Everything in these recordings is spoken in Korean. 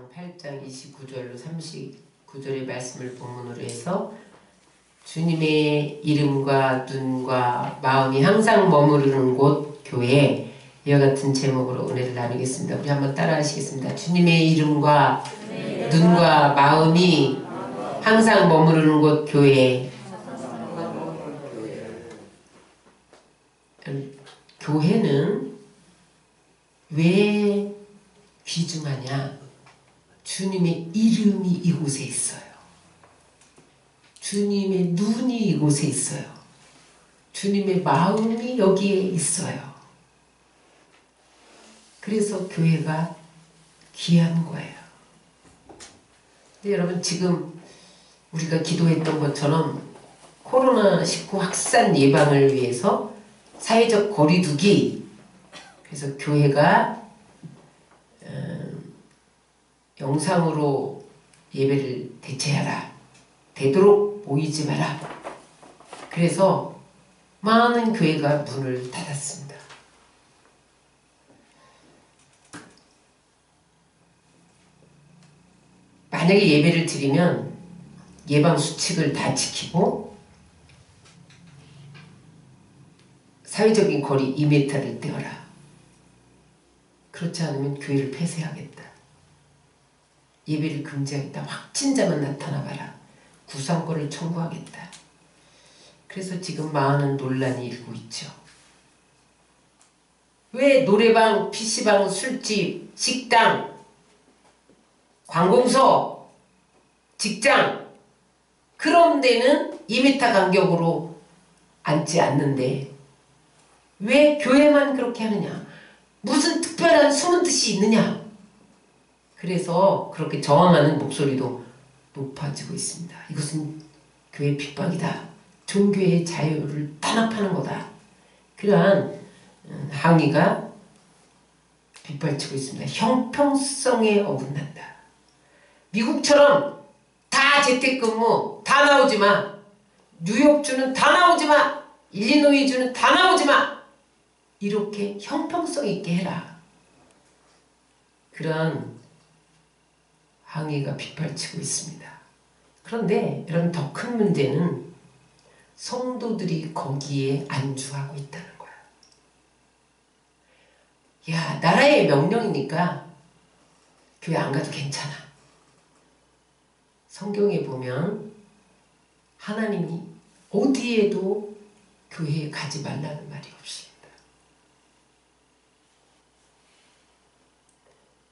사도행전 8장 29절로 39절의 말씀을 본문으로 해서 주님의 이름과 눈과 마음이 항상 머무르는 곳 교회, 이와 같은 제목으로 은혜를 나누겠습니다. 우리 한번 따라 하시겠습니다. 주님의 이름과 눈과 마음이 항상 머무르는 곳 교회. 교회는 왜 귀중하냐? 주님의 이름이 이곳에 있어요. 주님의 눈이 이곳에 있어요. 주님의 마음이 여기에 있어요. 그래서 교회가 귀한 거예요. 근데 여러분, 지금 우리가 기도했던 것처럼 코로나19 확산 예방을 위해서 사회적 거리두기, 그래서 교회가 영상으로 예배를 대체하라, 되도록 모이지 마라. 그래서 많은 교회가 문을 닫았습니다. 만약에 예배를 드리면 예방 수칙을 다 지키고 사회적인 거리 2m를 떼어라. 그렇지 않으면 교회를 폐쇄하겠다. 예배를 금지하겠다. 확진자만 나타나봐라. 구상권을 청구하겠다. 그래서 지금 많은 논란이 일고 있죠. 왜 노래방, PC방, 술집, 식당, 관공서, 직장, 그런 데는 2m 간격으로 앉지 않는데 왜 교회만 그렇게 하느냐? 무슨 특별한 숨은 뜻이 있느냐? 그래서 그렇게 저항하는 목소리도 높아지고 있습니다. 이것은 교회 핍박이다. 종교의 자유를 탄압하는 거다. 그러한 항의가 빗발치고 있습니다. 형평성에 어긋난다. 미국처럼 다 재택근무, 다 나오지 마. 뉴욕주는 다 나오지 마. 일리노이주는 다 나오지 마. 이렇게 형평성 있게 해라. 그런 항의가 빗발치고 있습니다. 그런데 여러분, 더 큰 문제는 성도들이 거기에 안주하고 있다는 거야. 야, 나라의 명령이니까 교회 안 가도 괜찮아. 성경에 보면 하나님이 어디에도 교회에 가지 말라는 말이 없습니다.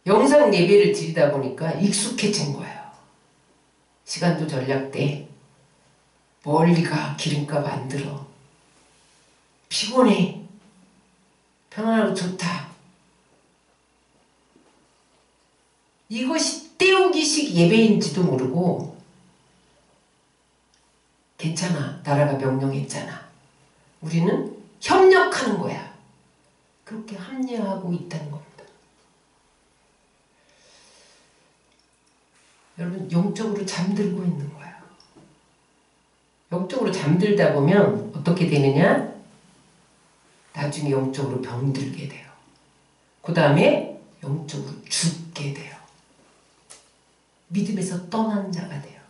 영상 예배를 드리다 보니까 익숙해진 거예요. 시간도 전략돼. 멀리 가. 기름값 안 들어. 피곤해. 편안하고 좋다. 이것이 때우기식 예배인지도 모르고 괜찮아. 나라가 명령했잖아. 우리는 협력하는 거야. 그렇게 합리화하고 있다는 겁니다. 여러분, 영적으로 잠들고 있는 거야. 영적으로 잠들다 보면 어떻게 되느냐? 나중에 영적으로 병들게 돼요. 그 다음에 영적으로 죽게 돼요. 믿음에서 떠난 자가 돼요.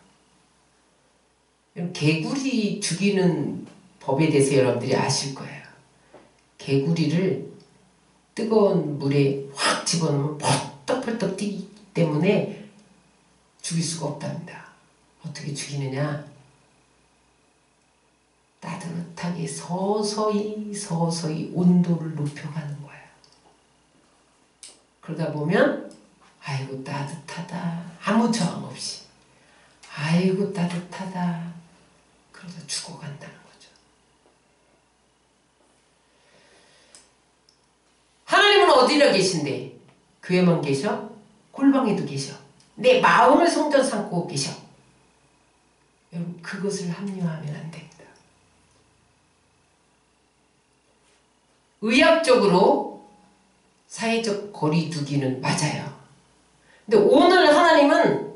개구리 죽이는 법에 대해서 여러분들이 아실 거예요. 개구리를 뜨거운 물에 확 집어넣으면 펄떡펄떡 뛰기 때문에 죽일 수가 없답니다. 어떻게 죽이느냐? 따뜻하게 서서히 온도를 높여가는 거예요. 그러다 보면 아이고 따뜻하다. 아무 저항 없이. 아이고 따뜻하다. 그러다 죽어간다는 거죠. 하나님은 어디나 계신데 교회만 계셔? 골방에도 계셔. 내 마음을 성전 삼고 계셔. 여러분, 그것을 합리화하면 안 됩니다. 의학적으로 사회적 거리두기는 맞아요. 근데 오늘 하나님은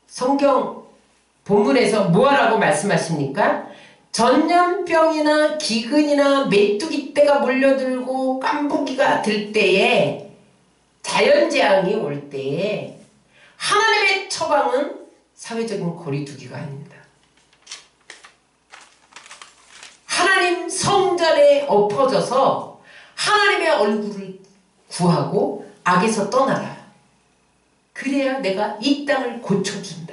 성경 본문에서 뭐하라고 말씀하십니까? 전염병이나 기근이나 메뚜기 떼가 몰려들고 깐부기가 들 때에 자연재앙이 올 때에 하나님의 처방은 사회적인 거리두기가 아닙니다. 하나님 성전에 엎어져서 하나님의 얼굴을 구하고 악에서 떠나라. 그래야 내가 이 땅을 고쳐준다.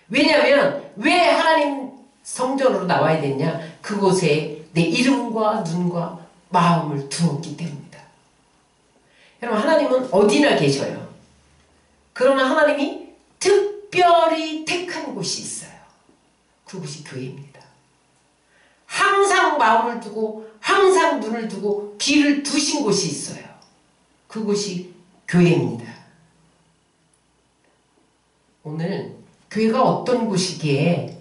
왜냐하면 왜 하나님 성전으로 나와야 되냐? 그곳에 내 이름과 눈과 마음을 두었기 때문이다. 여러분, 하나님은 어디나 계셔요. 그러나 하나님이 특별히 택한 곳이 있어요. 그곳이 교회입니다. 항상 마음을 두고 항상 눈을 두고 귀를 두신 곳이 있어요. 그곳이 교회입니다. 오늘 교회가 어떤 곳이기에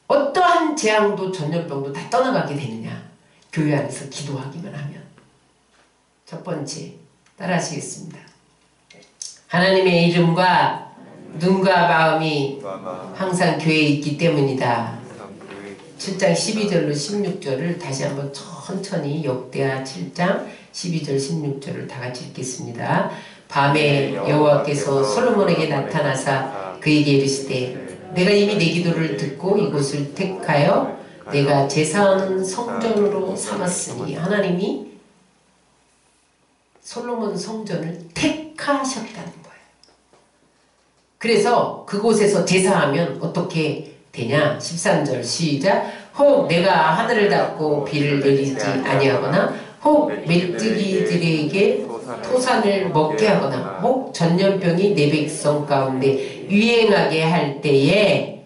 어떠한 재앙도 전염병도 다 떠나가게 되느냐? 교회 안에서 기도하기만 하면. 첫 번째, 따라하시겠습니다. 하나님의 이름과 눈과 마음이 항상 교회에 있기 때문이다. 7장 12절로 16절을 다시 한번 천천히 역대하 7장 12절 16절을 다 같이 읽겠습니다. 밤에 여호와께서 솔로몬에게 나타나사 그에게 이르시되 내가 이미 내 기도를 듣고 이곳을 택하여 내가 제사하는 성전으로 삼았으니 하나님이 솔로몬 성전을 택하셨다는 거예요. 그래서 그곳에서 제사하면 어떻게 되냐? 13절 시작. 혹 내가 하늘을 닫고 비를 내리지 아니하거나 혹 메뚜기들에게 토산을 먹게 하거나 혹 전염병이 내 백성 가운데 유행하게 할 때에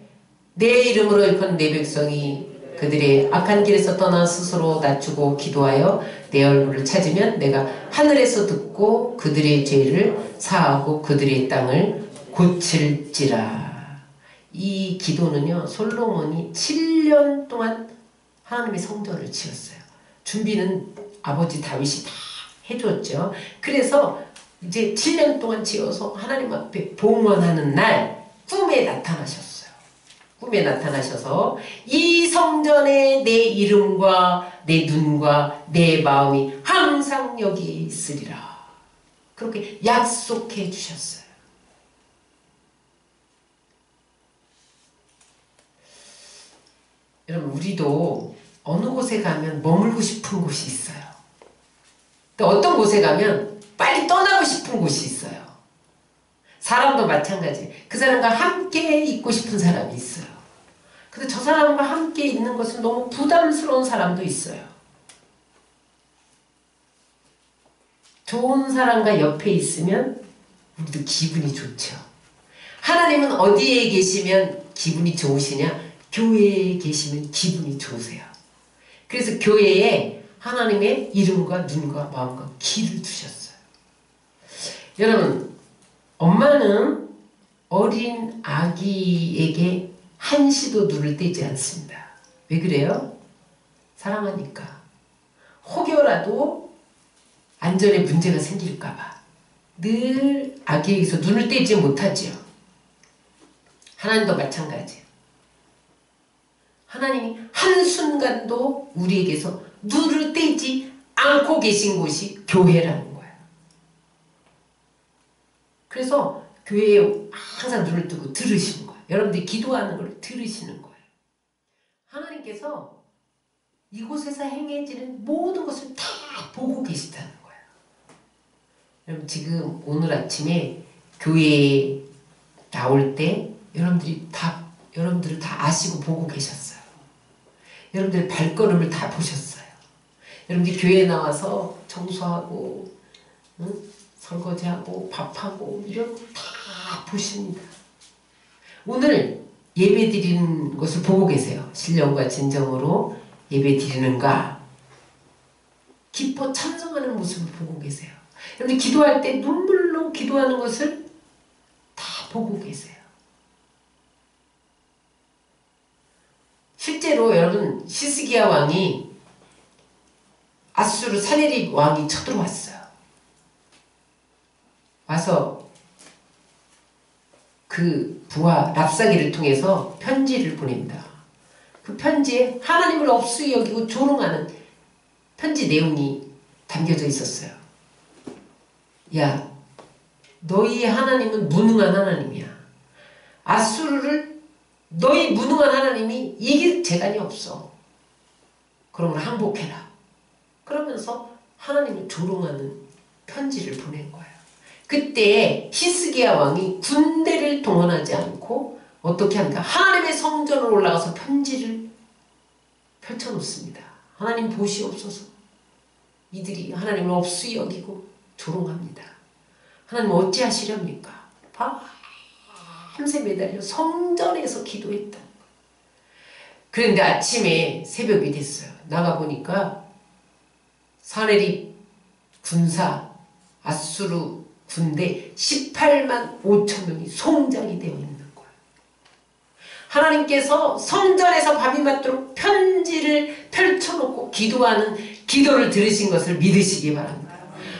내 이름으로 일컫는 내 백성이 그들의 악한 길에서 떠나 스스로 낮추고 기도하여 내 얼굴을 찾으면 내가 하늘에서 듣고 그들의 죄를 사하고 그들의 땅을 고칠지라. 이 기도는요, 솔로몬이 7년 동안 하나님의 성전을 지었어요. 준비는 아버지 다윗이 다 해줬죠. 그래서 이제 7년 동안 지어서 하나님 앞에 봉헌하는 날 꿈에 나타나셨어요. 꿈에 나타나셔서 이 성전에 내 이름과 내 눈과 내 마음이 항상 여기에 있으리라. 그렇게 약속해 주셨어요. 여러분, 우리도 어느 곳에 가면 머물고 싶은 곳이 있어요. 또 어떤 곳에 가면 빨리 떠나고 싶은 곳이 있어요. 사람도 마찬가지. 그 사람과 함께 있고 싶은 사람이 있어요. 근데 저 사람과 함께 있는 것은 너무 부담스러운 사람도 있어요. 좋은 사람과 옆에 있으면 우리도 기분이 좋죠. 하나님은 어디에 계시면 기분이 좋으시냐? 교회에 계시면 기분이 좋으세요. 그래서 교회에 하나님의 이름과 눈과 마음과 귀를 두셨어요. 여러분, 엄마는 어린 아기에게 한시도 눈을 떼지 않습니다. 왜 그래요? 사랑하니까. 혹여라도 안전에 문제가 생길까봐 늘 아기에게서 눈을 떼지 못하지요. 하나님도 마찬가지예요. 하나님이 한순간도 우리에게서 눈을 떼지 않고 계신 곳이 교회라는 거예요. 그래서 교회에 항상 눈을 뜨고 들으시는 거예요. 여러분들이 기도하는 걸 들으시는 거예요. 하나님께서 이곳에서 행해지는 모든 것을 다 보고 계시다는 거예요. 여러분, 지금 오늘 아침에 교회에 나올 때 여러분들을 다 아시고 보고 계셨어요. 여러분들 발걸음을 다 보셨어요. 여러분들이 교회에 나와서 청소하고 설거지하고 밥하고 이런 거 다 보십니다. 오늘 예배 드리는 것을 보고 계세요. 신령과 진정으로 예배 드리는가? 기뻐 찬송하는 모습을 보고 계세요. 여러분 기도할 때 눈물로 기도하는 것을 다 보고 계세요. 실제로 여러분 시스기야 왕이 아수르 사네립 왕이 쳐들어왔어요. 와서 그 부하 랍사기를 통해서 편지를 보냅니다. 그 편지에 하나님을 없이 여기고 조롱하는 편지 내용이 담겨져 있었어요. 야, 너희 하나님은 무능한 하나님이야. 아수르를 너희 무능한 하나님이 이길 재간이 없어. 그러므로 항복해라. 그러면서 하나님을 조롱하는 편지를 보낸 거예요. 그때 히스기야 왕이 군대를 동원하지 않고 어떻게 합니까? 하나님의 성전으로 올라가서 편지를 펼쳐놓습니다. 하나님 보시옵소서. 이들이 하나님을 없이 여기고 조롱합니다. 하나님 어찌하시렵니까? 밤새 매달려 성전에서 기도했다. 그런데 아침에 새벽이 됐어요. 나가보니까 사네립 군사 아수르 군대 18만 5천 명이 송장이 되어 있는 거예요. 하나님께서 성전에서 밤이 맞도록 편지를 펼쳐놓고 기도하는 기도를 들으신 것을 믿으시기 바랍니다.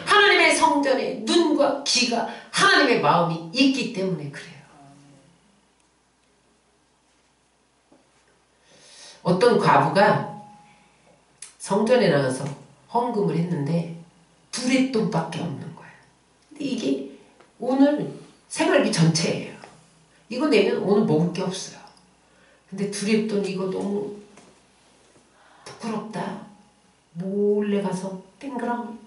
하나님의 성전에 눈과 귀가 하나님의 마음이 있기 때문에 그래요. 어떤 과부가 성전에 나가서 헌금을 했는데 두렛돈밖에 없는 거예요. 근데 이게 오늘 생활비 전체예요. 이거 내면 오늘 먹을 게 없어요. 근데 두렛돈 이거 너무 부끄럽다. 몰래 가서 땡그랑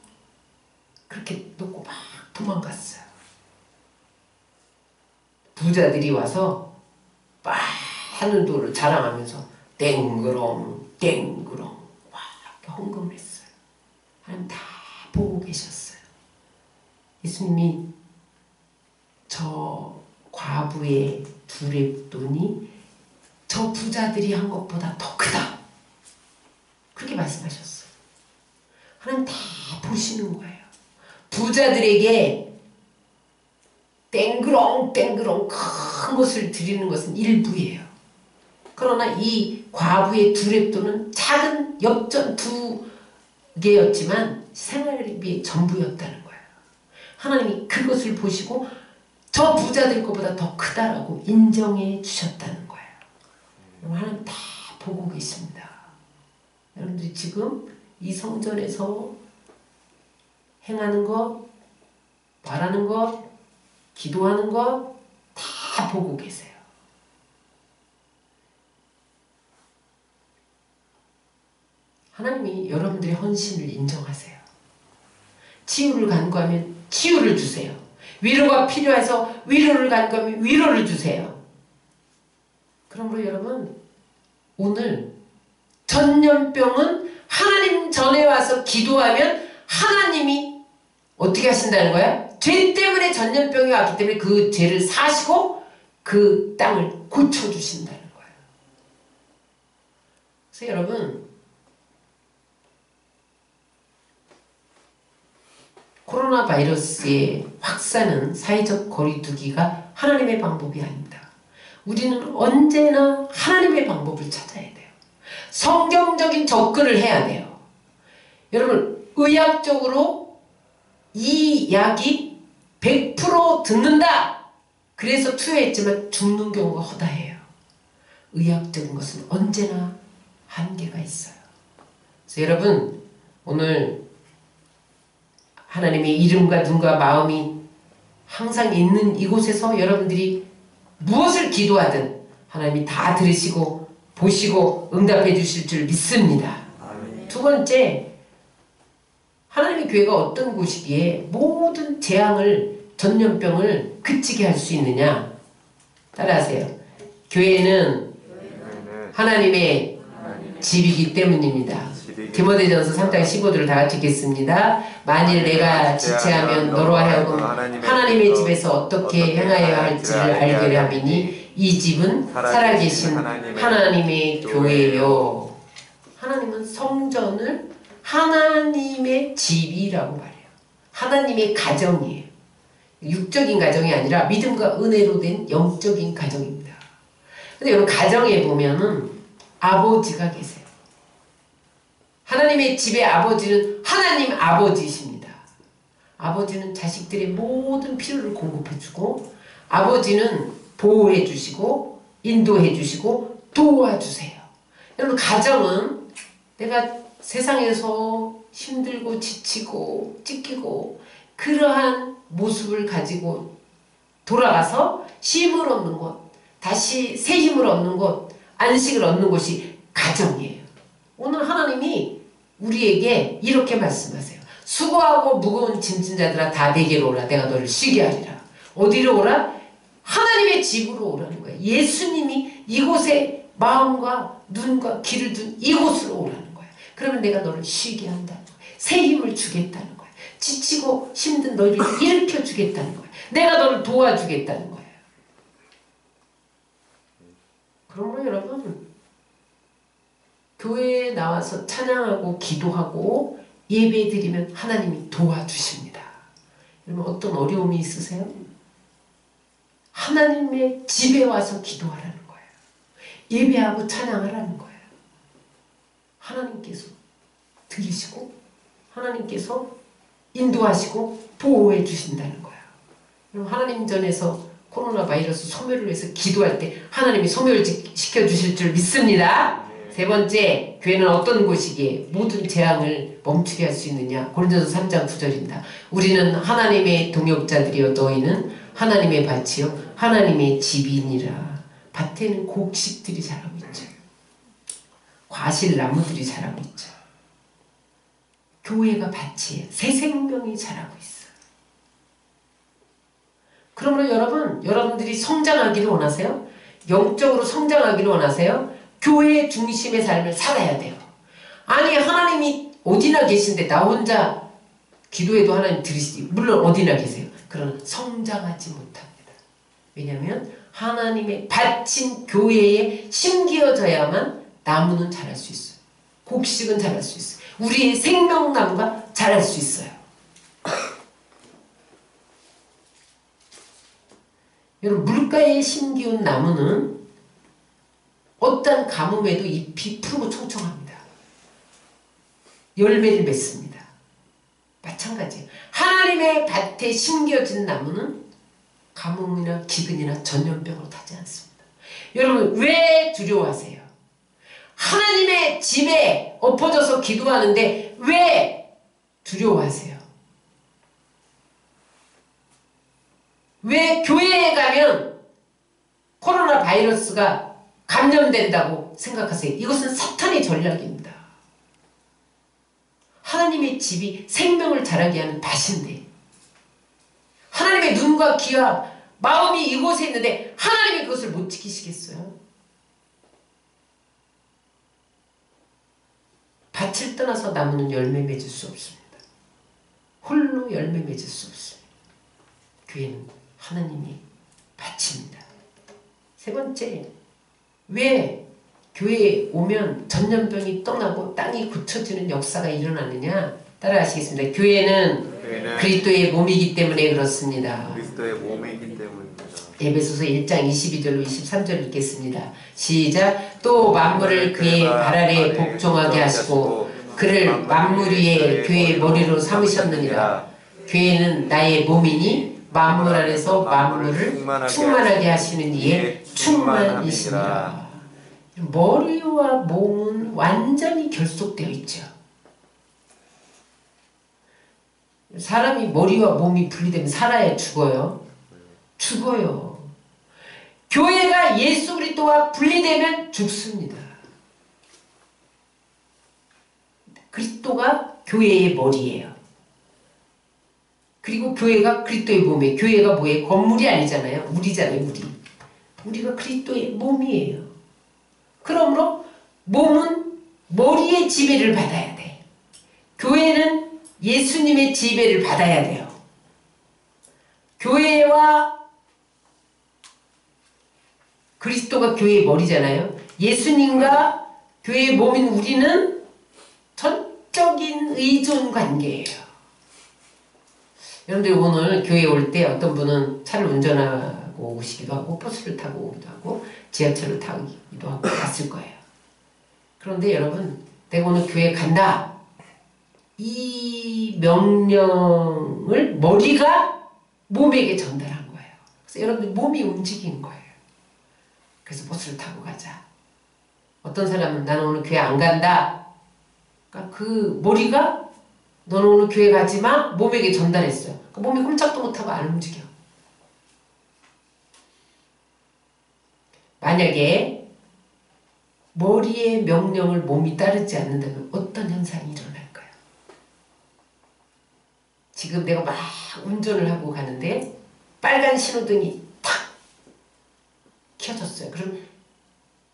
그렇게 놓고 막 도망갔어요. 부자들이 와서 많은 돈을 자랑하면서 땡그렁 땡그렁 막 헌금을 했어요. 하나님 다 보고 계셨어요. 예수님이 저 과부의 두렛돈이 저 부자들이 한 것보다 더 크다. 그렇게 말씀하셨어요. 하나님 다 보시는 거예요. 부자들에게 땡그렁 땡그렁 큰 것을 드리는 것은 일부예요. 그러나 이 과부의 두렛돈은 작은 엽전 2개였지만 생활비의 전부였다는 거예요. 하나님이 그것을 보시고 저 부자들 것보다 더 크다라고 인정해 주셨다는 거예요. 하나님 다 보고 계십니다. 여러분들이 지금 이 성전에서 행하는 것, 말하는 것, 기도하는 것 다 보고 계세요. 하나님이 여러분들의 헌신을 인정하세요. 치유를 간구하면 치유를 주세요. 위로가 필요해서 위로를 간구하면 위로를 주세요. 그러므로 여러분 오늘 전염병은 하나님 전에 와서 기도하면 하나님이 어떻게 하신다는 거야? 죄 때문에 전염병이 왔기 때문에 그 죄를 사시고 그 땅을 고쳐주신다는 거예요. 그래서 여러분 코로나 바이러스의 확산은 사회적 거리두기가 하나님의 방법이 아닙니다. 우리는 언제나 하나님의 방법을 찾아야 돼요. 성경적인 접근을 해야 돼요. 여러분 의학적으로 이 약이 100% 듣는다. 그래서 투여했지만 죽는 경우가 허다해요. 의학적인 것은 언제나 한계가 있어요. 그래서 여러분 오늘 하나님의 이름과 눈과 마음이 항상 있는 이곳에서 여러분들이 무엇을 기도하든 하나님이 다 들으시고 보시고 응답해 주실 줄 믿습니다. 아멘. 두 번째, 하나님의 교회가 어떤 곳이기에 모든 재앙을 전염병을 그치게 할 수 있느냐? 따라하세요. 교회는 하나님의 집이기 때문입니다. 디모데전서 3장 15절을 다 같이 읽겠습니다. 만일 내가 지체하면 너로 하여금 하나님의 집에서 어떻게 행하여야 할지를 알게 함이니 이 집은 살아계신 하나님의 교회요. 하나님은 성전을 하나님의 집이라고 말해요. 하나님의 가정이에요. 육적인 가정이 아니라 믿음과 은혜로 된 영적인 가정입니다. 근데 여러분 가정에 보면은 아버지가 계세요. 하나님의 집의 아버지는 하나님 아버지이십니다. 아버지는 자식들의 모든 필요를 공급해주고 아버지는 보호해주시고 인도해주시고 도와주세요. 여러분 가정은 내가 세상에서 힘들고 지치고 찢기고 그러한 모습을 가지고 돌아가서 쉼을 얻는 곳, 다시 새 힘을 얻는 곳, 안식을 얻는 곳이 가정이에요. 오늘 하나님이 우리에게 이렇게 말씀하세요. 수고하고 무거운 짐진 자들아 다 내게로 오라. 내가 너를 쉬게 하리라. 어디로 오라? 하나님의 집으로 오라는 거예요. 예수님이 이곳에 마음과 눈과 귀를 둔 이곳으로 오라는 거예요. 그러면 내가 너를 쉬게 한다는 거예요. 새 힘을 주겠다는 거예요. 지치고 힘든 너희를 일으켜 주겠다는 거예요. 내가 너를 도와주겠다는 거예요. 그러므로 여러분, 교회에 나와서 찬양하고 기도하고 예배드리면 하나님이 도와주십니다. 여러분, 어떤 어려움이 있으세요? 하나님의 집에 와서 기도하라는 거예요. 예배하고 찬양하라는 거예요. 하나님께서 들으시고 하나님께서 인도하시고 보호해 주신다는 거예요. 여러분, 하나님 전에서 코로나 바이러스 소멸을 위해서 기도할 때 하나님이 소멸시켜 주실 줄 믿습니다. 세 번째, 교회는 어떤 곳이기에 모든 재앙을 멈추게 할 수 있느냐? 고린도서 3장 9절입니다. 우리는 하나님의 동역자들이여 너희는 하나님의 밭이요 하나님의 집이니라. 밭에는 곡식들이 자라고 있죠. 과실나무들이 자라고 있죠. 교회가 밭이에요. 새 생명이 자라고 있어요. 그러므로 여러분들이 성장하기를 원하세요? 영적으로 성장하기를 원하세요? 교회 중심의 삶을 살아야 돼요. 아니, 하나님이 어디나 계신데 나 혼자 기도해도 하나님 들으시지. 물론 어디나 계세요. 그러나 성장하지 못합니다. 왜냐하면 하나님의 밭인 교회에 심기어져야만 나무는 자랄 수 있어요. 곡식은 자랄 수 있어요. 우리의 생명나무가 자랄 수 있어요. 여러분, 물가에 심기운 나무는 어떤 가뭄에도 잎이 푸르고 총총합니다. 열매를 맺습니다. 마찬가지예요. 하나님의 밭에 심겨진 나무는 가뭄이나 기근이나 전염병으로 타지 않습니다. 여러분, 왜 두려워하세요? 하나님의 집에 엎어져서 기도하는데 왜 두려워하세요? 왜 교회에 가면 코로나 바이러스가 감염된다고 생각하세요? 이것은 사탄의 전략입니다. 하나님의 집이 생명을 자라게 하는 밭인데 하나님의 눈과 귀와 마음이 이곳에 있는데 하나님이 그것을 못 지키시겠어요? 밭을 떠나서 나무는 열매 맺을 수 없습니다. 홀로 열매 맺을 수 없습니다. 교회는 하나님이 밭입니다. 세 번째, 왜 교회에 오면 전염병이 떠나고 땅이 굳혀지는 역사가 일어나느냐? 따라 하시겠습니다. 교회는 그리스도의 몸이기 때문에 그렇습니다. 그리스도의 몸이기 때문입니다. 에베소서 1장 22절로 23절 읽겠습니다. 시작. 또 만물을 그의 발 아래 복종하게 하시고 그를 만물 위에 교회의 머리로 삼으셨느니라. 교회는 나의 몸이니 만물 안에서 만물을 충만하게 하시는 이의 충만이시니라. 머리와 몸은 완전히 결속되어 있죠. 사람이 머리와 몸이 분리되면 살아야 죽어요. 죽어요. 교회가 예수 그리스도와 분리되면 죽습니다. 그리스도가 교회의 머리예요. 그리고 교회가 그리스도의 몸이에요. 교회가 뭐예요? 건물이 아니잖아요. 우리잖아요. 우리가 그리스도의 몸이에요. 그러므로 몸은 머리의 지배를 받아야 돼. 교회는 예수님의 지배를 받아야 돼요. 교회와 그리스도가 교회의 머리잖아요. 예수님과 교회의 몸인 우리는 전적인 의존 관계예요. 여러분들 오늘 교회에 올 때 어떤 분은 차를 운전하고 오시기도 하고 버스를 타고 오기도 하고 지하철을 타기도 하고 갔을 거예요. 그런데 여러분, 내가 오늘 교회에 간다. 이 명령을 머리가 몸에게 전달한 거예요. 그래서 여러분들 몸이 움직인 거예요. 그래서 버스를 타고 가자. 어떤 사람은 나는 오늘 교회 안 간다. 그러니까 그 머리가 너는 오늘 교회 가지 마. 몸에게 전달했어요. 그 몸이 꼼짝도 못하고 안 움직여. 만약에 머리의 명령을 몸이 따르지 않는다면 어떤 현상이 일어날까요? 지금 내가 막 운전을 하고 가는데 빨간 신호등이 탁 켜졌어요. 그럼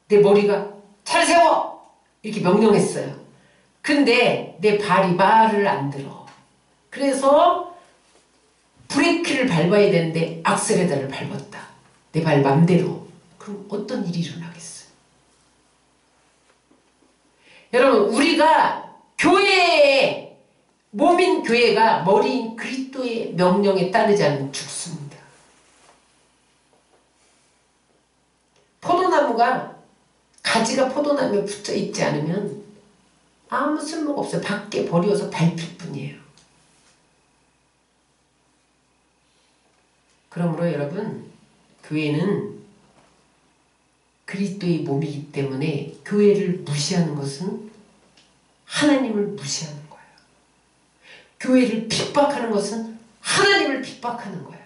내 머리가 차를 세워! 이렇게 명령했어요. 근데 내 발이 말을 안 들어. 그래서 브레이크를 밟아야 되는데 악셀레다를 밟았다. 내 발 맘대로. 그럼 어떤 일이 일어나겠어요? 여러분, 우리가 교회에, 몸인 교회가 머리인 그리스도의 명령에 따르지 않으면 죽습니다. 포도나무가 가지가 포도나무에 붙어 있지 않으면 아무 쓸모가 없어요. 밖에 버려서 밟힐 뿐이에요. 그러므로 여러분, 교회는 그리스도의 몸이기 때문에 교회를 무시하는 것은 하나님을 무시하는 거예요. 교회를 핍박하는 것은 하나님을 핍박하는 거예요.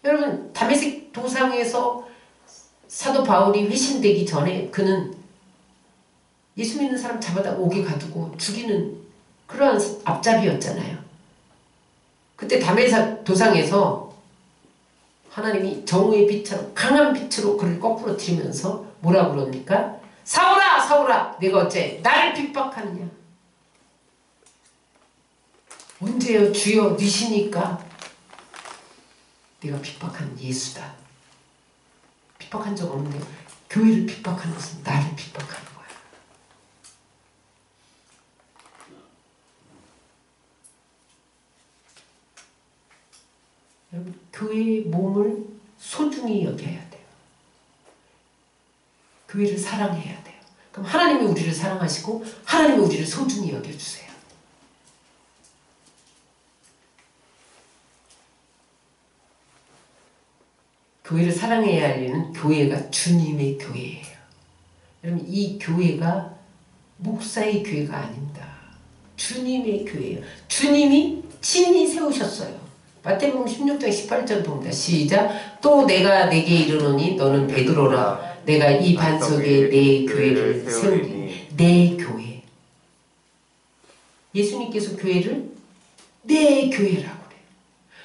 여러분, 다메섹 도상에서 사도 바울이 회심되기 전에 그는 예수 믿는 사람 잡아다 옥에 가두고 죽이는 그러한 앞잡이였잖아요. 그때 다메섹 도상에서 하나님이 정오의 빛처럼 강한 빛으로 그를 거꾸로 들이면서 뭐라고 그럽니까? 사울아 사울아 내가 어째 나를 핍박하느냐. 언제요 주여 니시니까. 내가 핍박한 예수다. 핍박한 적 없는데 교회를 핍박하는 것은 나를 핍박하는 거야. 여러분, 교회의 몸을 소중히 여겨야 돼요. 교회를 사랑해야 돼요. 그럼 하나님이 우리를 사랑하시고 하나님이 우리를 소중히 여겨주세요. 교회를 사랑해야 할 이유는 교회가 주님의 교회예요. 여러분, 이 교회가 목사의 교회가 아닙니다. 주님의 교회예요. 주님이 친히 세우셨어요. 마태복음 16장 18절 봅니다. 시작. 또 내가 내게 이르노니 너는 베드로라. 내가 이 반석에 내 교회를 세우리니. 내 교회. 예수님께서 교회를 내 교회라고 그래요.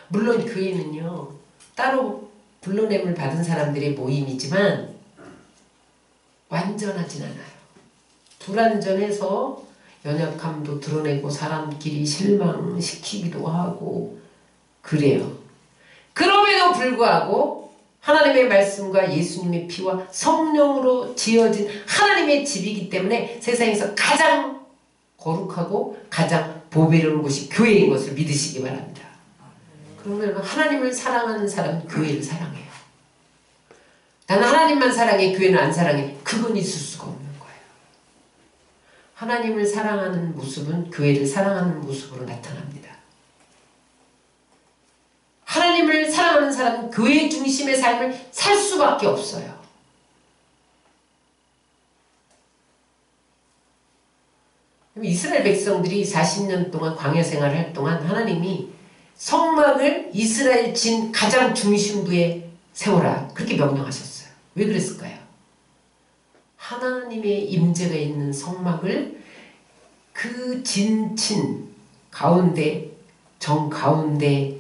물론 교회는요, 따로 불러냄을 받은 사람들의 모임이지만 완전하진 않아요. 불완전해서 연약함도 드러내고 사람끼리 실망시키기도 하고 그래요. 그럼에도 불구하고 하나님의 말씀과 예수님의 피와 성령으로 지어진 하나님의 집이기 때문에 세상에서 가장 거룩하고 가장 보배로운 곳이 교회인 것을 믿으시기 바랍니다. 그러면 하나님을 사랑하는 사람은 교회를 사랑해요. 나는 하나님만 사랑해 교회는 안 사랑해. 그건 있을 수가 없는 거예요. 하나님을 사랑하는 모습은 교회를 사랑하는 모습으로 나타납니다. 하나님을 사랑하는 사람은 교회 중심의 삶을 살 수밖에 없어요. 이스라엘 백성들이 40년 동안 광야 생활을 할 동안 하나님이 성막을 이스라엘 진 가장 중심부에 세워라 그렇게 명령하셨어요. 왜 그랬을까요? 하나님의 임재가 있는 성막을 그 진친 가운데 정가운데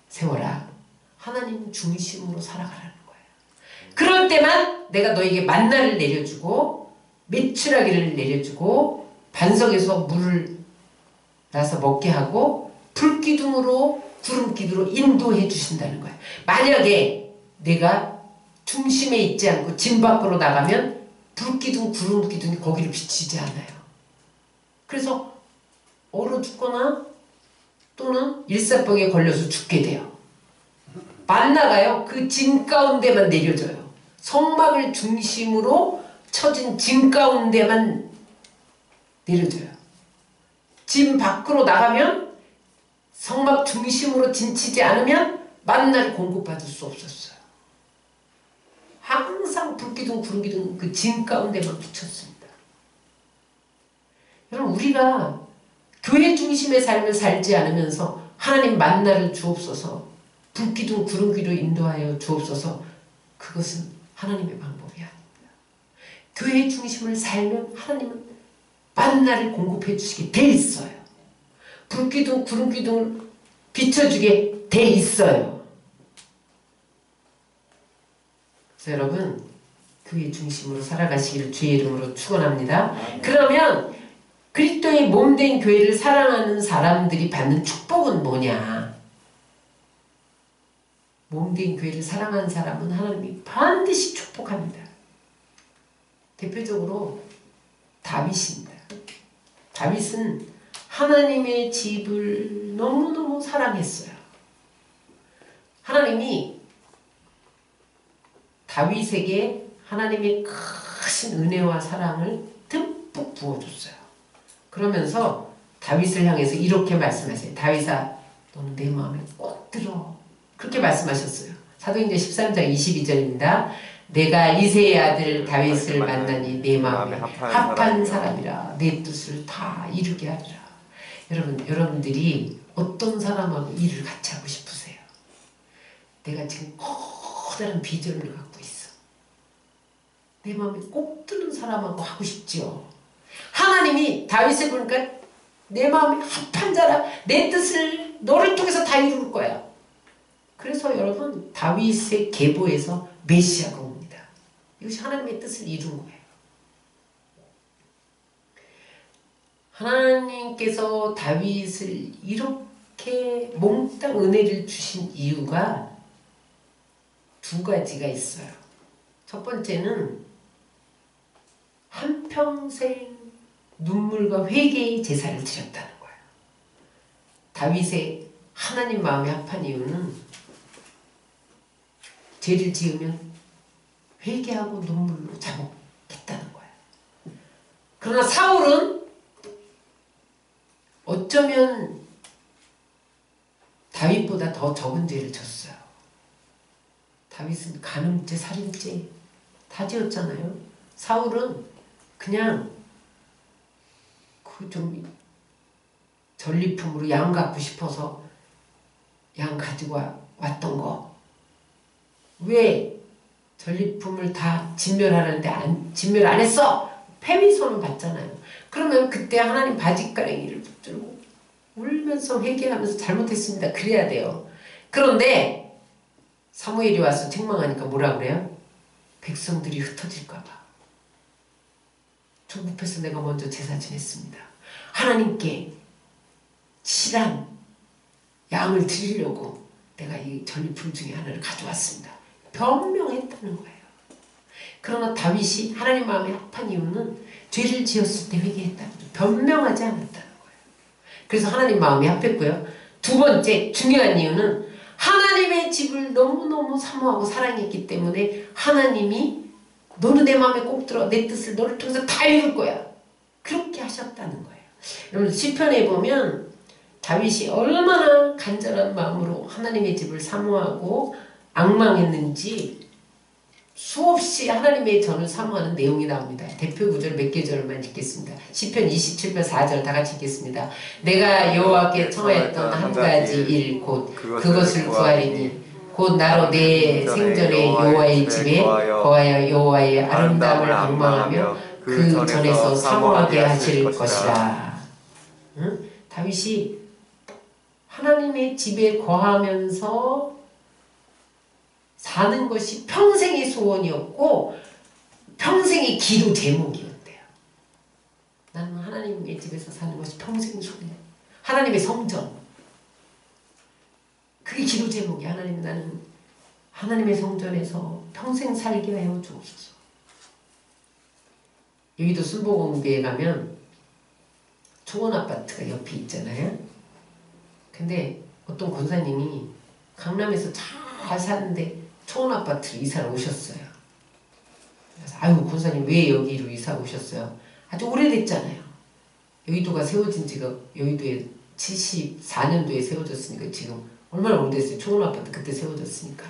세워라. 하나님 중심으로 살아가라는 거예요. 그럴 때만 내가 너에게 만나를 내려주고 메추라기를 내려주고 반석에서 물을 나서 먹게 하고 불기둥으로 구름기둥으로 인도해 주신다는 거예요. 만약에 내가 중심에 있지 않고 진 밖으로 나가면 불기둥 구름기둥이 거기를 비치지 않아요. 그래서 얼어 죽거나 또는 일사병에 걸려서 죽게 돼요. 만나가요. 그 진 가운데만 내려져요. 성막을 중심으로 쳐진 진 가운데만 내려져요. 진 밖으로 나가면 성막 중심으로 진치지 않으면 만나를 공급받을 수 없었어요. 항상 불기둥 구름기둥 그 진 가운데만 붙였습니다. 여러분 우리가 교회 중심의 삶을 살지 않으면서 하나님 만나를 주옵소서, 불기둥 구름기로 인도하여 주옵소서, 그것은 하나님의 방법이 아닙니다. 교회 중심을 살면 하나님은 만나를 공급해 주시게 돼 있어요. 불기둥 구름기둥을 비춰주게 돼 있어요. 그래서 여러분, 교회 중심으로 살아가시기를 주의 이름으로 축원합니다. 그러면 그리스도의 몸된 교회를 사랑하는 사람들이 받는 축복은 뭐냐? 몸된 교회를 사랑하는 사람은 하나님이 반드시 축복합니다. 대표적으로 다윗입니다. 다윗은 하나님의 집을 너무너무 사랑했어요. 하나님이 다윗에게 하나님의 크신 은혜와 사랑을 듬뿍 부어줬어요. 그러면서 다윗을 향해서 이렇게 말씀하세요. 다윗아, 너는 내 마음에 꼭 들어. 그렇게 말씀하셨어요. 사도행전 13장 22절입니다. 내가 이새의 아들 다윗을 만나니 내 마음에 합한 사람이라 내 뜻을 다 이루게 하리라. 여러분들이 어떤 사람하고 일을 같이 하고 싶으세요? 내가 지금 커다란 비전을 갖고 있어. 내 마음에 꼭 드는 사람하고 하고 싶지요. 하나님이 다윗을 보니까 내 마음에 합한 자라, 내 뜻을 너를 통해서 다 이룰 거야. 그래서 여러분, 다윗의 계보에서 메시아가 옵니다. 이것이 하나님의 뜻을 이룬 거예요. 하나님께서 다윗을 이렇게 몽땅 은혜를 주신 이유가 두 가지가 있어요. 첫 번째는 한평생 눈물과 회개의 제사를 드렸다는 거예요. 다윗의 하나님 마음에 합한 이유는 죄를 지으면 회개하고 눈물로 자복했다는 거예요. 그러나 사울은 어쩌면 다윗보다 더 적은 죄를 졌어요. 다윗은 간음죄, 살인죄 다 지었잖아요. 사울은 그냥 그 좀 전리품으로 양 갖고 싶어서 양 가지고 왔던 거. 왜 전리품을 다 진멸하는데 진멸 안 했어? 패미소는 받잖아요. 그러면 그때 하나님 바짓가랭이를 붙들고 울면서 회개하면서 잘못했습니다. 그래야 돼요. 그런데 사무엘이 와서 책망하니까 뭐라 그래요? 백성들이 흩어질까봐 조급해서 내가 먼저 제사 지냈습니다. 하나님께 실한 양을 드리려고 내가 이 전리품 중에 하나를 가져왔습니다. 변명했다는 거예요. 그러나 다윗이 하나님 마음에 합한 이유는 죄를 지었을 때 회개했다는 거죠. 변명하지 않았다는 거예요. 그래서 하나님 마음에 합했고요. 두 번째 중요한 이유는 하나님의 집을 너무너무 사모하고 사랑했기 때문에 하나님이 너는 내 마음에 꼭 들어. 내 뜻을 너를 통해서 다 이룰 거야. 그렇게 하셨다는 거예요. 여러분 시편에 보면 다윗이 얼마나 간절한 마음으로 하나님의 집을 사모하고 앙망했는지 수없이 하나님의 전을 사모하는 내용이 나옵니다. 대표 구절 몇 계절만 읽겠습니다. 시편 27편 4절 다 같이 읽겠습니다. 내가 여호와께 청하였던 한 가지 일 곧 그것을 구하리니 곧 나로 내 생전에 여호와의 집에 거하여 여호와의 아름다움을 앙망하며 그 전에서 사모하게 하실 것이라. 응? 다윗이 하나님의 집에 거하면서 사는 것이 평생의 소원이었고 평생의 기도 제목이었대요. 나는 하나님의 집에서 사는 것이 평생의 소원이야. 하나님의 성전. 그게 기도 제목이야. 하나님, 나는 하나님의 성전에서 평생 살게 하여 주옵소서. 여기도 순복음교회 가면 초원 아파트가 옆에 있잖아요. 근데 어떤 권사님이 강남에서 잘 사는데 초원 아파트로 이사를 오셨어요. 그래서 아유 권사님 왜 여기로 이사 오셨어요? 아주 오래됐잖아요. 여의도가 세워진 지가 여의도에 74년도에 세워졌으니까 지금 얼마나 오래됐어요. 초원 아파트 그때 세워졌으니까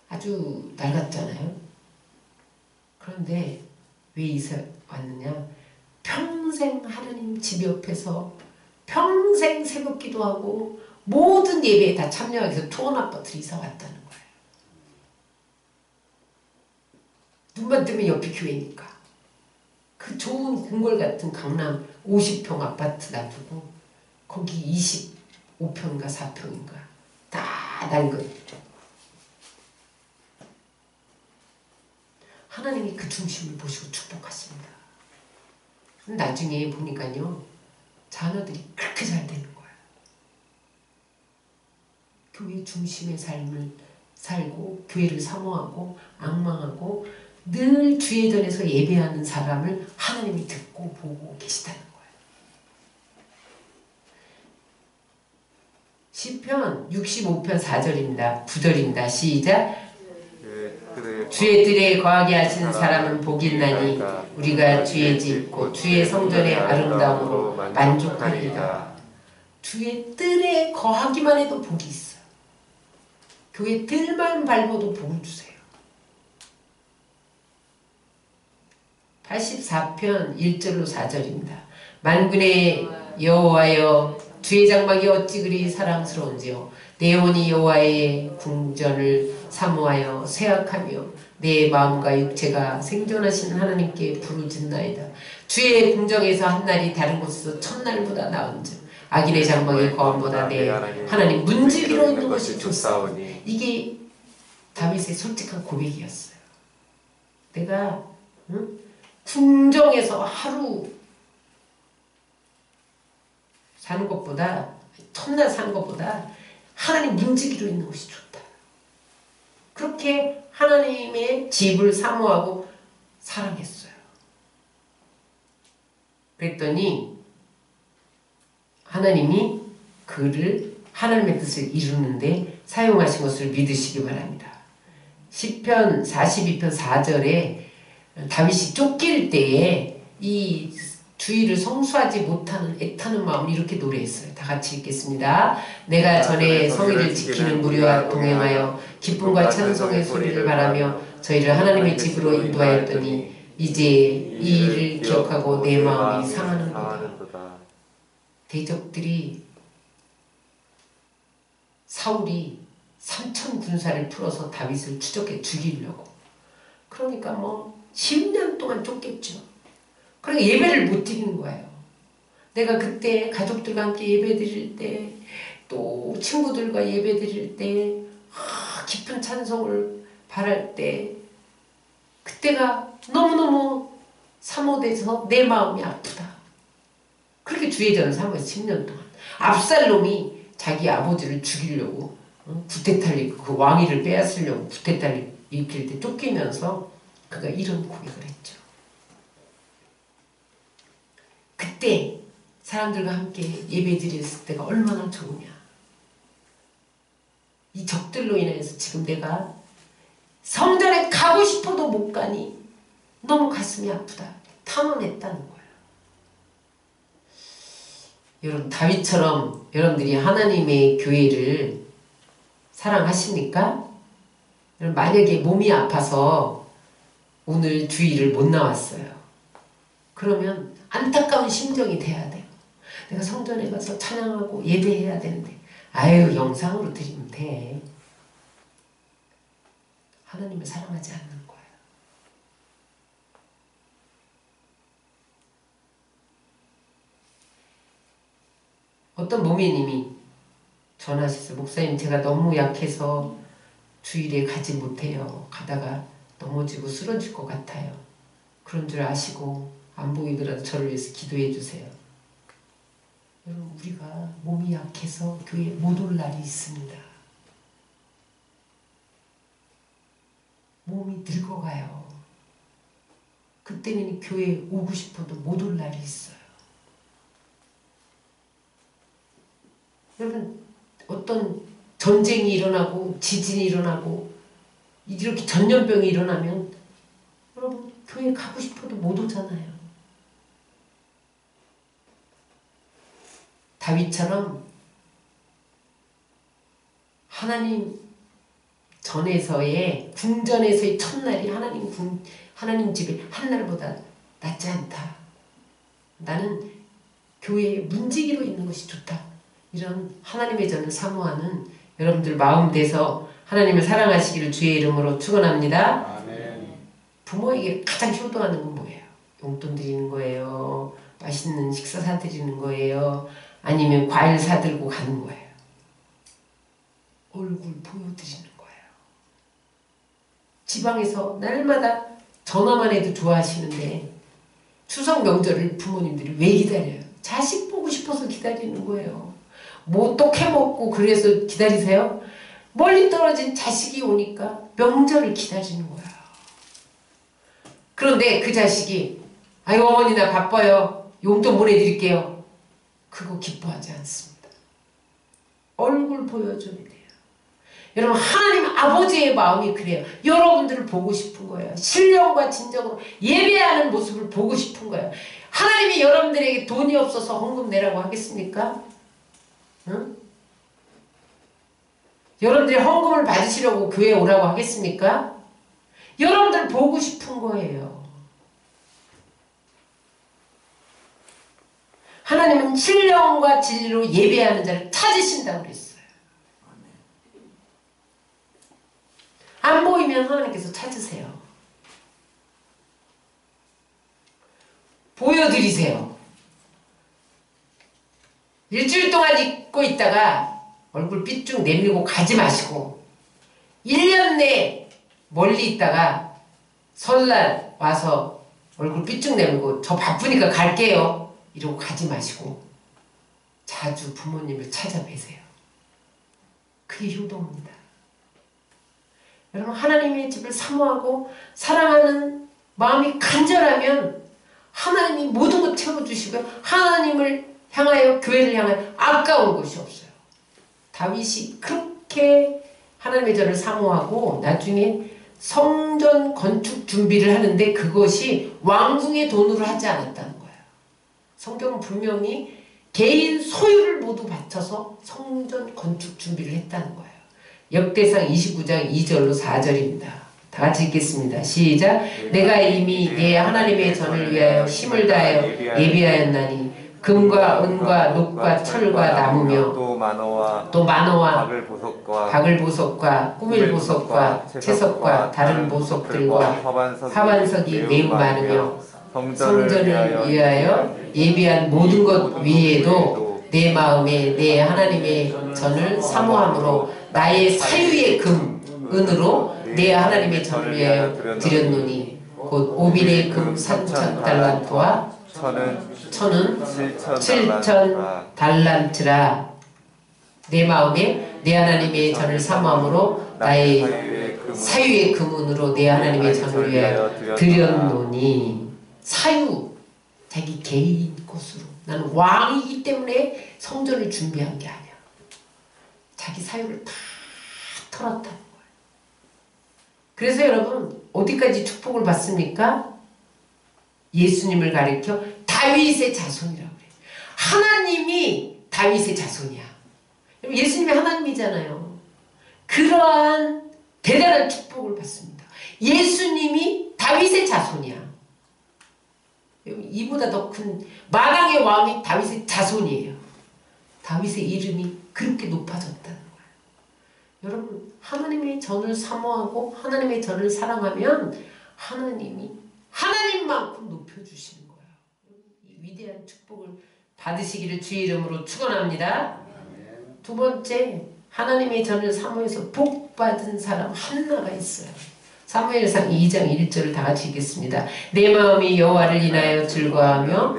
아주 낡았잖아요. 그런데 왜 이사 왔느냐? 평생 하나님 집 옆에서 평생 새벽 기도하고 모든 예배에 다 참여하기 위해서 투혼 아파트를 이사 왔다는 거예요. 눈만 뜨면 옆이 교회니까. 그 좋은 궁궐 같은 강남 50평 아파트 놔두고 거기 25평인가 4평인가 다 낡은. 하나님이 그 중심을 보시고 축복하십니다. 나중에 보니까요, 자녀들이 그렇게 잘 되는 거예요. 교회 중심의 삶을 살고 교회를 사모하고 앙망하고 늘 주예전에서 예배하는 사람을 하나님이 듣고 보고 계시다는 거예요. 시편 65편 4절입니다. 9절입니다. 시작. 주의 뜰에 거하게 하시는 사람은 복이 있나니 우리가 주의 집 곧 주의 성전의 아름다움으로 만족하리이다. 주의 뜰에 거하기만 해도 복이 있어요. 교회 뜰만 밟아도 복을 주세요. 84편 1절로 4절입니다. 만군의 여호와여 주의 장막이 어찌 그리 사랑스러운지요. 내 영혼이 여호와의 궁전을 사모하여 생각하며 내 마음과 육체가 생존하신 하나님께 부르짖나이다. 주의 궁정에서 한날이 다른 곳에서 첫날보다 나은즉 악인의 장막의 거함보다 내 하나님 문지기로 있는 것이 좋사오니. 이게 다윗의 솔직한 고백이었어요. 내가 궁정에서 하루 사는 것보다 첫날 사는 것보다 하나님 문지기로 있는 것이 좋다. 그렇게 하나님의 집을 사모하고 사랑했어요. 그랬더니 하나님이 그를 하나님의 뜻을 이루는데 사용하신 것을 믿으시기 바랍니다. 시편 42편 4절에 다윗이 쫓길 때에 이 주의를 성수하지 못하는 애타는 마음을 이렇게 노래했어요. 다 같이 읽겠습니다. 내가 전에 성의를 지키는 무리와 동행하여 기쁨과 찬송의 소리를 바라며 저희를 하나님의 집으로 인도하였더니 이제 이 일을 기억하고 내 마음이 상하는도다. 대적들이 사울이 3천 군사를 풀어서 다윗을 추적해 죽이려고. 그러니까 10년 동안 쫓겼죠. 그러니까 예배를 못 드리는 거예요. 내가 그때 가족들과 함께 예배 드릴 때, 또 친구들과 예배 드릴 때, 깊은 찬송을 바랄 때, 그때가 너무너무 사모돼서 내 마음이 아프다. 그렇게 주의전을 사모해서 10년 동안. 압살롬이 자기 아버지를 죽이려고 구테타를 일으키고 그 왕위를 빼앗으려고 구테타를 일으킬 때 쫓기면서 그가 이런 고백을 했죠. 그때 사람들과 함께 예배 드렸을 때가 얼마나 좋으냐. 이 적들로 인해서 지금 내가 성전에 가고 싶어도 못 가니 너무 가슴이 아프다. 탐험했다는 거예요. 여러분, 다윗처럼 여러분들이 하나님의 교회를 사랑하십니까? 여러분, 만약에 몸이 아파서 오늘 주일을 못 나왔어요. 그러면 안타까운 심정이 돼야 돼요. 내가 성전에 가서 찬양하고 예배해야 되는데 아유, 영상으로 드리면 돼. 하나님을 사랑하지 않는 거예요. 어떤 목회님이 전화하셨어요. 목사님, 제가 너무 약해서 주일에 가지 못해요. 가다가 넘어지고 쓰러질 것 같아요. 그런 줄 아시고 안 보이더라도 저를 위해서 기도해 주세요. 여러분, 우리가 몸이 약해서 교회에 못 올 날이 있습니다. 몸이 늙어가요. 그때는 교회에 오고 싶어도 못 올 날이 있어요. 여러분, 어떤 전쟁이 일어나고 지진이 일어나고 이렇게 전염병이 일어나면 여러분, 교회 가고 싶어도 못 오잖아요. 다윗처럼 하나님 전에서의 궁전에서의 첫날이 하나님 집에 한날보다 낫지 않다. 나는 교회에 문지기로 있는 것이 좋다. 이런 하나님의 전을 사모하는 여러분들 마음 돼서 하나님을 사랑하시기를 주의 이름으로 축원합니다. 아멘. 부모에게 가장 효도하는 건 뭐예요? 용돈 드리는 거예요? 맛있는 식사 사드리는 거예요? 아니면 과일 사들고 가는 거예요? 얼굴 보여드리는 거예요. 지방에서 날마다 전화만 해도 좋아하시는데 추석 명절을 부모님들이 왜 기다려요? 자식 보고 싶어서 기다리는 거예요. 뭐 또 캐먹고 그래서 기다리세요? 멀리 떨어진 자식이 오니까 명절을 기다리는 거야. 그런데 그 자식이 아유 어머니 나 바빠요. 용돈 보내드릴게요. 그거 기뻐하지 않습니다. 얼굴 보여줘야 돼요. 여러분 하나님 아버지의 마음이 그래요. 여러분들을 보고 싶은 거예요. 신령과 진정으로 예배하는 모습을 보고 싶은 거예요. 하나님이 여러분들에게 돈이 없어서 헌금 내라고 하겠습니까? 응? 여러분들이 헌금을 받으시려고 교회에 오라고 하겠습니까? 여러분들 보고 싶은 거예요. 하나님은 신령과 진리로 예배하는 자를 찾으신다고 그랬어요. 안 보이면 하나님께서 찾으세요. 보여드리세요. 일주일 동안 잊고 있다가 얼굴 삐쭉 내밀고 가지 마시고 1년 내 멀리 있다가 설날 와서 얼굴 삐쭉 내밀고 저 바쁘니까 갈게요. 이러고 가지 마시고 자주 부모님을 찾아뵈세요. 그게 효도입니다. 여러분 하나님의 집을 사모하고 사랑하는 마음이 간절하면 하나님이 모든 것 채워주시고요. 하나님을 향하여 교회를 향하여 아까운 것이 없어요. 다윗이 그렇게 하나님의 전을 사모하고 나중에 성전 건축 준비를 하는데 그것이 왕궁의 돈으로 하지 않았다는 거예요. 성경은 분명히 개인 소유를 모두 바쳐서 성전 건축 준비를 했다는 거예요. 역대상 29장 2절로 4절입니다. 다 같이 읽겠습니다. 시작. 내가 이미 내 하나님의 전을 위하여 힘을 다하여 예비하였나니 금과 은과 녹과 철과 나무며 또 만호와 박을보석과 꾸밀보석과 채석과 다른 보석들과 화반석이 매우 많으며 성전을 위하여 예비한 모든 것 위에도 내 마음에 내 하나님의 전을 사모함으로 나의 사유의 금, 은으로 내 하나님의 전을 위하여 드렸노니 곧 오빌의 금 3,000달란트와 천은 7,000달란트라. 내 마음에 내 하나님의 전을 사모함으로 나의 사유의 금은으로 내 하나님의 전을 위하여 드렸노니. 사유, 자기 개인 것으로. 나는 왕이기 때문에 성전을 준비한 게 아니야. 자기 사유를 다 털었다는 거예요. 그래서 여러분 어디까지 축복을 받습니까? 예수님을 가리켜 다윗의 자손이라고 그래요. 하나님이 다윗의 자손이야. 예수님이 하나님이잖아요. 그러한 대단한 축복을 받습니다. 예수님이 다윗의 자손이야. 이보다 더 큰 만왕의 왕이 다윗의 자손이에요. 다윗의 이름이 그렇게 높아졌다는 거예요. 여러분 하나님의 전을 사모하고 하나님의 전을 사랑하면 하나님이 하나님만큼 높여주시는 거예요. 이 위대한 축복을 받으시기를 주의 이름으로 축원합니다. 두 번째, 하나님의 전을 사모해서 복받은 사람 한나가 있어요. 사무엘상 2장 1절을 다 같이 읽겠습니다. 내 마음이 여호와를 인하여 즐거워하며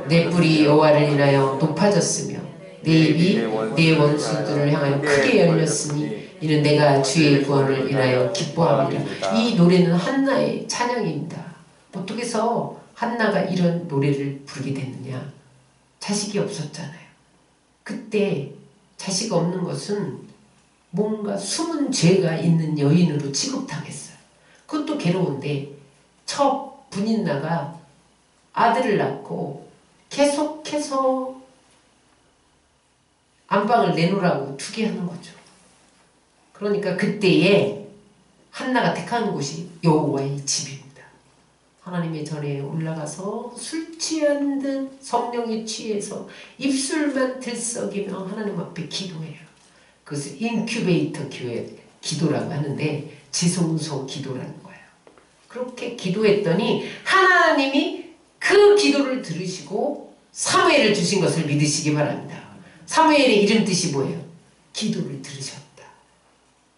내 뿔이 여호와를 인하여 높아졌으며 내 입이 내 원수들을 향하여 크게 열렸으니 이는 내가 주의 구원을 인하여 기뻐함이라. 이 노래는 한나의 찬양입니다. 어떻게 해서 한나가 이런 노래를 부르게 됐느냐? 자식이 없었잖아요. 그때 자식 없는 것은 뭔가 숨은 죄가 있는 여인으로 취급당했어요. 그것도 괴로운데 첫 분인나가 아들을 낳고 계속해서 안방을 내놓으라고 투기하는 거죠. 그러니까 그때에 한나가 택하는 곳이 여호와의 집입니다. 하나님의 전에 올라가서 술 취한 듯 성령에 취해서 입술만 들썩이며 하나님 앞에 기도해요. 그것을 인큐베이터 기도라고 하는데 지성소 기도라는 거예요. 그렇게 기도했더니 하나님이 그 기도를 들으시고 사무엘을 주신 것을 믿으시기 바랍니다. 사무엘의 이름 뜻이 뭐예요? 기도를 들으셨다.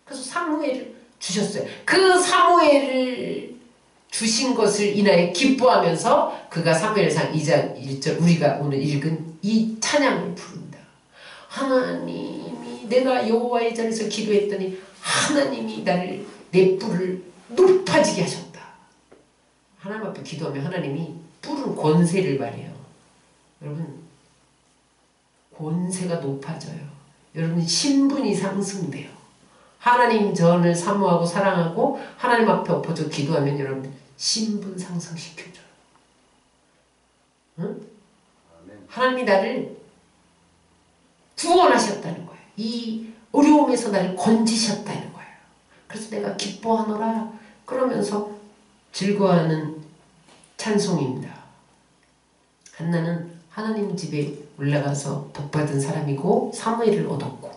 그래서 사무엘을 주셨어요. 그 사무엘을 주신 것을 인하여 기뻐하면서 그가 사무엘상 2장 1절 우리가 오늘 읽은 이 찬양을 부른다. 하나님이 내가 여호와의 전에서 기도했더니 하나님이 나를 내 뿔을 높아지게 하셨다. 하나님 앞에 기도하면 하나님이 뿔은 권세를 말해요. 여러분 권세가 높아져요. 여러분 신분이 상승돼요. 하나님 전을 사모하고 사랑하고 하나님 앞에 엎어져 기도하면 여러분 신분 상승시켜줘요. 응? 하나님이 나를 구원하셨다는 거예요. 이 어려움에서 나를 건지셨다는 거예요. 그래서 내가 기뻐하노라 그러면서 즐거워하는 찬송입니다. 한나는 하나님 집에 올라가서 복받은 사람이고 사무엘을 얻었고,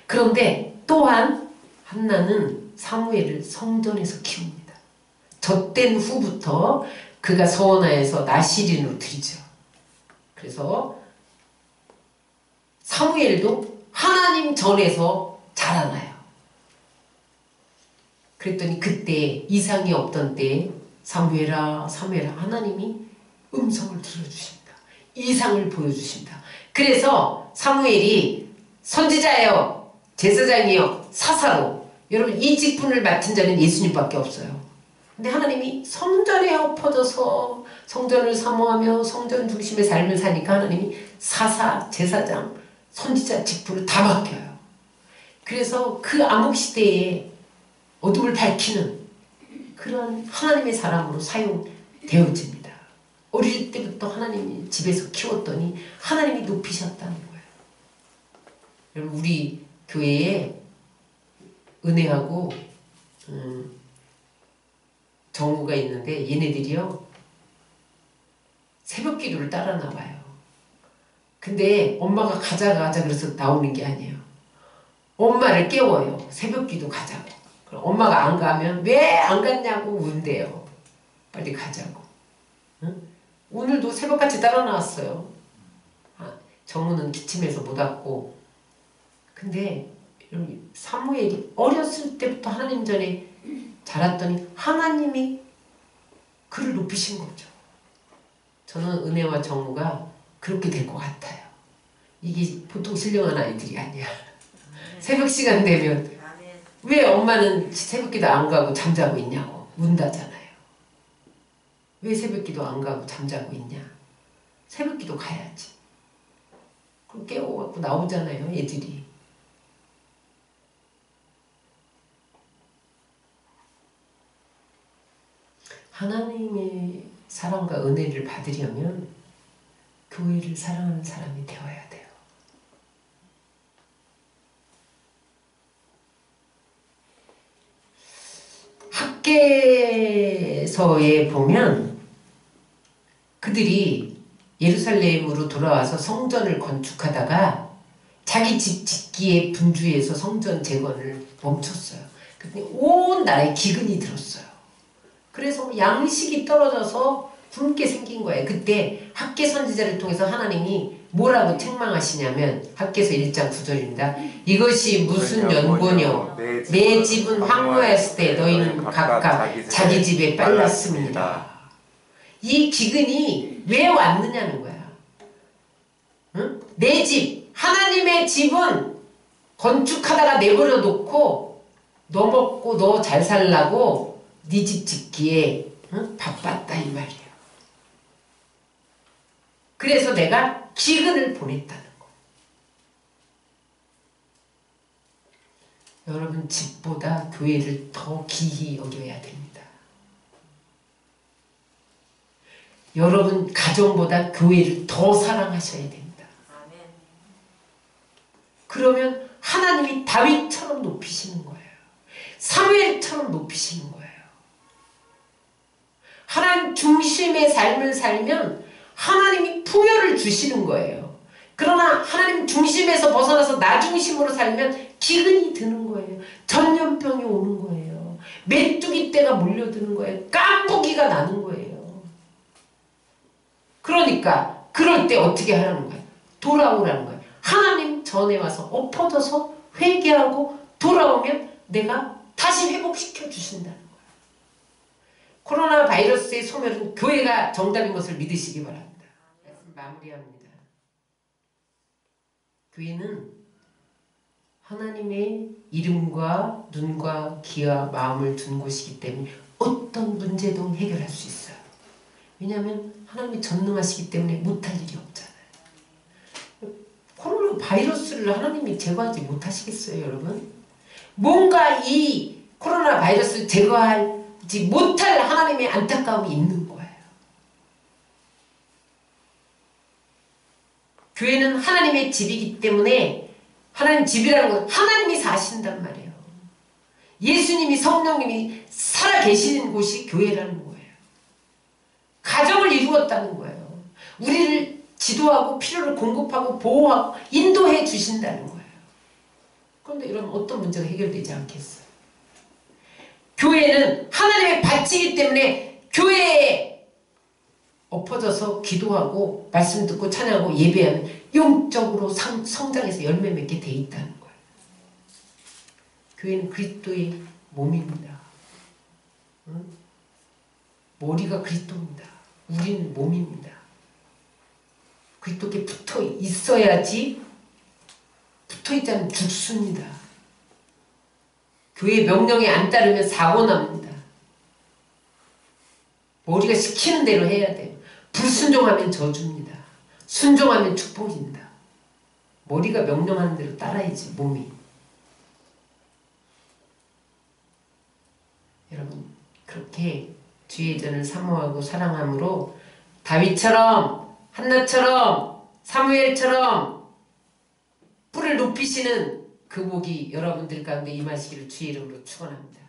그런데 또한 한나는 사무엘을 성전에서 키웁니다. 젖된 후부터 그가 서원하여서 나시린으로 드리죠. 그래서 사무엘도 하나님 전에서 자라나요. 그랬더니 그때 이상이 없던 때에 사무엘아 사무엘아 하나님이 음성을 들려주십니다. 이상을 보여주십니다. 그래서 사무엘이 선지자예요, 제사장이요, 사사로, 여러분 이 직분을 맡은 자는 예수님밖에 없어요. 근데 하나님이 성전에 엎어져서 성전을 사모하며 성전 중심의 삶을 사니까 하나님이 사사, 제사장, 선지자 직분을 다 맡겨요. 그래서 그 암흑시대에 어둠을 밝히는 그런 하나님의 사람으로 사용되어집니다. 어릴 때부터 하나님이 집에서 키웠더니 하나님이 높이셨다는 거예요. 여러분 우리 교회에 은혜하고 정우가 있는데 얘네들이요 새벽 기도를 따라 나와요. 근데 엄마가 가자 그래서 나오는 게 아니에요. 엄마를 깨워요. 새벽 기도 가자고. 그럼 엄마가 안 가면 왜 안 갔냐고 운대요. 빨리 가자고. 응? 오늘도 새벽같이 따라 나왔어요. 정우는 기침해서 못 왔고. 근데 사무엘이 어렸을 때부터 하나님 전에 자랐더니 하나님이 그를 높이신 거죠. 저는 은혜와 정우가 그렇게 될 것 같아요. 이게 보통 신령한 아이들이 아니야. 새벽 시간 되면 왜 엄마는 새벽기도 안 가고 잠자고 있냐고 운다잖아요. 왜 새벽기도 안 가고 잠자고 있냐. 새벽기도 가야지. 그럼 깨워갖고 나오잖아요 애들이. 하나님의 사랑과 은혜를 받으려면 교회를 사랑하는 사람이 되어야 돼요. 학개서에 보면 그들이 예루살렘으로 돌아와서 성전을 건축하다가 자기 집 짓기에 분주해서 성전 재건을 멈췄어요. 근데 온 나라에 기근이 들었어요. 그래서 양식이 떨어져서 굶게 생긴 거예요. 그때 학개 선지자를 통해서 하나님이 뭐라고 책망하시냐면 학개서 1장 9절입니다. 이것이 무슨 연고뇨 내 집은 황무했을 때 너희는 각각 자기 집에 빨랐습니다. 이 기근이 왜 왔느냐는 거야. 응? 내 집, 하나님의 집은 건축하다가 내버려 놓고 너 먹고 너 잘 살라고 네 집 짓기에 응? 바빴다 이 말이에요. 그래서 내가 기근을 보냈다는 거. 여러분 집보다 교회를 더 귀히 여겨야 됩니다. 여러분 가정보다 교회를 더 사랑하셔야 됩니다. 그러면 하나님이 다윗처럼 높이시는 거예요. 사무엘처럼 높이시는 거예요. 하나님 중심의 삶을 살면 하나님이 풍요를 주시는 거예요. 그러나 하나님 중심에서 벗어나서 나 중심으로 살면 기근이 드는 거예요. 전염병이 오는 거예요. 메뚜기 떼가 몰려드는 거예요. 깐부기가 나는 거예요. 그러니까 그럴 때 어떻게 하라는 거예요? 돌아오라는 거예요. 하나님 전에 와서 엎어져서 회개하고 돌아오면 내가 다시 회복시켜 주신다는 거예요. 코로나 바이러스의 소멸은 교회가 정답인 것을 믿으시기 바랍니다. 말씀 마무리합니다. 교회는 하나님의 이름과 눈과 귀와 마음을 둔 곳이기 때문에 어떤 문제도 해결할 수 있어요. 왜냐하면 하나님이 전능하시기 때문에 못할 일이 없잖아요. 코로나 바이러스를 하나님이 제거하지 못하시겠어요, 여러분? 뭔가 이 코로나 바이러스를 제거하지 못할 하나님의 안타까움이 있는 거예요. 교회는 하나님의 집이기 때문에 하나님 집이라는 건 하나님이 사신단 말이에요. 예수님이 성령님이 살아계시는 곳이 교회라는 거예요. 가정을 이루었다는 거예요. 우리를 지도하고 필요를 공급하고 보호하고 인도해 주신다는 거예요. 그런데 이러면 어떤 문제가 해결되지 않겠어요? 교회는 하나님의 밭이기 때문에 교회에 엎어져서 기도하고 말씀 듣고 찬양하고 예배하면 영적으로 성장해서 열매 맺게 돼 있다는 거예요. 교회는 그리스도의 몸입니다. 응? 머리가 그리스도입니다. 우리는 몸입니다. 그리스도께 붙어 있어야지 붙어있지 않으면 죽습니다. 교회 명령에 안 따르면 사고 납니다. 머리가 시키는 대로 해야 돼요. 불순종하면 저주입니다. 순종하면 축복입니다. 머리가 명령하는 대로 따라야지 몸이. 여러분 그렇게 주의 전을 사모하고 사랑함으로 다윗처럼 한나처럼 사무엘처럼 뿔을 높이시는 그 복이 여러분들 가운데 임하시기를 주의 이름으로 축원합니다.